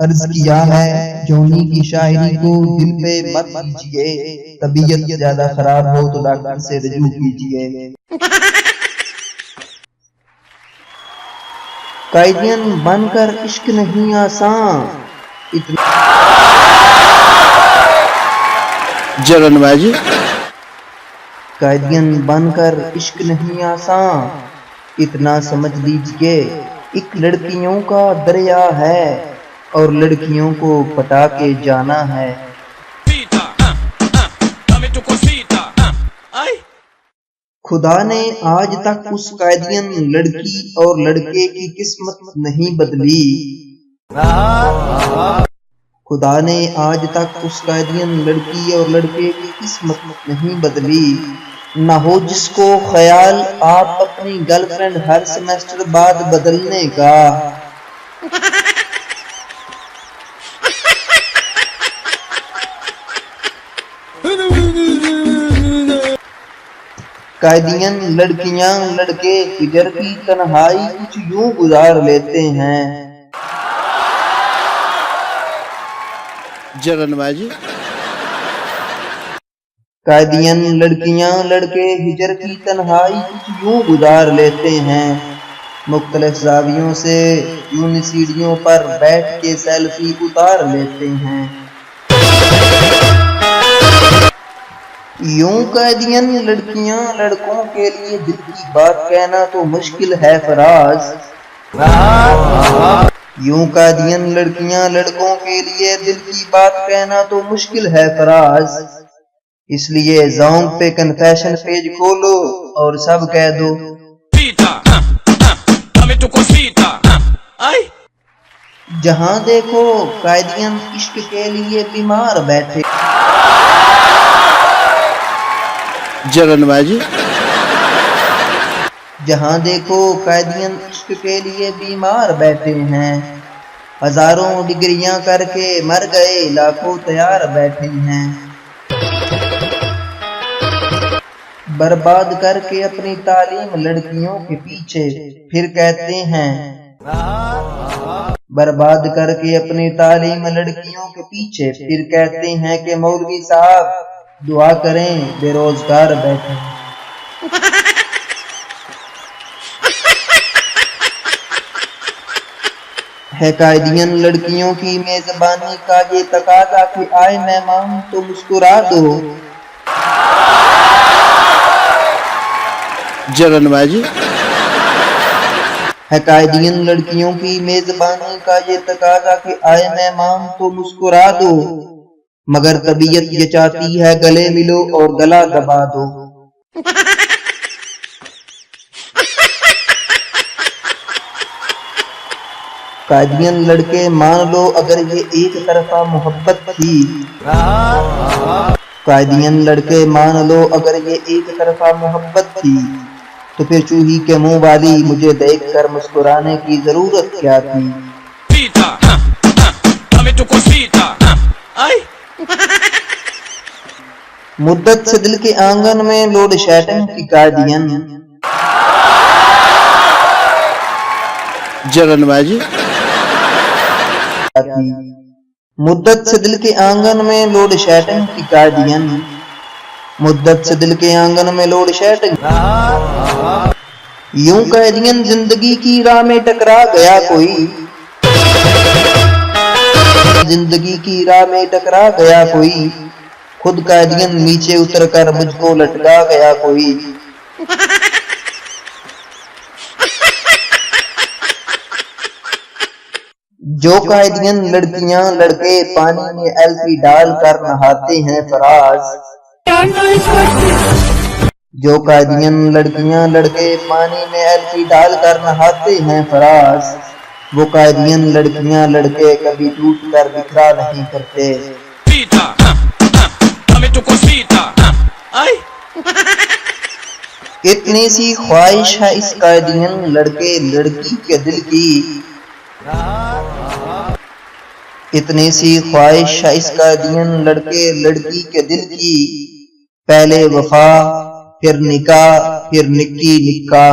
अर्ज किया है जोनी की शायरी को दिल पे मत कीजिए, तबीयत ज्यादा खराब हो तो डॉक्टर से रजू कीजिए। कायदियन बनकर इश्क नहीं आसान, जगन भाई, कायदियन बनकर इश्क नहीं आसान, इतना समझ लीजिए एक लड़कियों का दरिया है और लड़कियों को पटा के जाना है। खुदा ने आज तक उस कायदियन लड़की और लड़के की किस्मत नहीं बदली। खुदा ने आज तक उस कायदियन लड़की और लड़के की किस्मत नहीं बदली। न हो जिसको ख्याल आप अपनी गर्लफ्रेंड हर सेमेस्टर बाद बदलने का। कायदियन लड़कियां लड़के हिजर की तन्हाई कुछ यूं गुजार लेते हैं। जगन भाई, कायदियन लड़कियां लड़के हिजर की तन्हाई कुछ यूं गुजार लेते हैं। मुख्तलिफ ज़ावियों से यूं सीढ़ियों पर बैठ के सेल्फी उतार लेते हैं। यूं कायदियन लड़कियां लड़कों के लिए दिल की बात कहना तो मुश्किल है फराज। यूं कायदियन लड़कियां लड़कों के लिए दिल की बात कहना तो मुश्किल है फराज। इसलिए ज़ोंग पे कन्फेशन पेज खोलो और सब कह दो जहां देखो कायदियन इश्क के लिए बीमार बैठे। जगन भाई, जहां देखो कायदियन इश्क के लिए बीमार बैठे हैं। हजारों डिग्रियां करके मर गए लाखों तैयार बैठे हैं। बर्बाद करके अपनी तालीम लड़कियों के पीछे फिर कहते हैं। बर्बाद करके अपनी तालीम लड़कियों के पीछे फिर कहते हैं कि मौलवी साहब दुआ करें बेरोजगार बैठे। है कायदियन लड़कियों की मेजबानी का ये तकाजा कि आए मेहमान तो मुस्कुरा दो। जगन भाई, है कायदियन लड़कियों की मेजबानी का ये तकाजा कि आए मेहमान तो मुस्कुरा दो। मगर तबीयत ये चाहती है गले मिलो और गला दबा दो। कायदियन लड़के मान लो अगर ये एक तरफा मोहब्बत थी। कायदियन लड़के मान लो अगर ये एक तरफा मोहब्बत थी तो फिर चूही के मुंह वाली मुझे देखकर मुस्कुराने की जरूरत क्या थी। मुद्दत से दिल के आंगन में लोड शेडिंग की कायदियन। जगन भाई, मुद्दत से दिल के आंगन में लोड शेडिंग की कायदियन। मुद्दत से दिल के आंगन में लोड शेडिंग। यूं कायदियन जिंदगी की राह में टकरा गया कोई। जिंदगी की राह में टकरा गया कोई। खुद कायदियन नीचे उतरकर मुझको लटका गया कोई। जो कायदियन लड़कियां लड़के पानी में एल्फी डाल कर नहाते हैं फराज। जो कायदियन लड़कियां लड़के पानी में एल्फी डाल कर नहाते हैं फराज। वो कायदियन लड़कियां लड़के कभी टूट कर बिखरा नहीं करते। इतनी सी ख्वाहिश है इस कायदियन लड़के लड़की के दिल की। इतनी सी ख्वाहिश है इस कायदियन लड़के लड़की के दिल की। पहले वफा फिर निकाह फिर निक्की निक्का।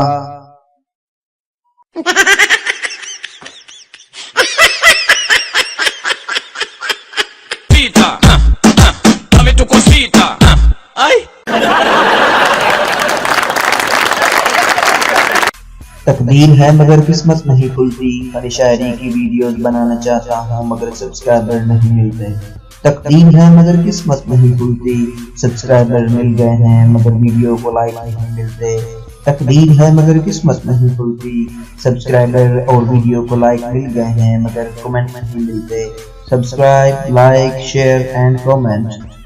तकदीर है मगर किस्मत नहीं खुलती। फन शायरी की वीडियोस बनाना चाहता हूँ मगर सब्सक्राइबर नहीं मिलते। तकदीर है मगर किस्मत नहीं खुलती। सब्सक्राइबर मिल गए हैं मगर वीडियो को लाइक नहीं मिलते। तकदीर है मगर किस्मत नहीं खुलती। सब्सक्राइबर और वीडियो को लाइक मिल गए हैं मगर कमेंट नहीं मिलते। Subscribe, like, share and comment.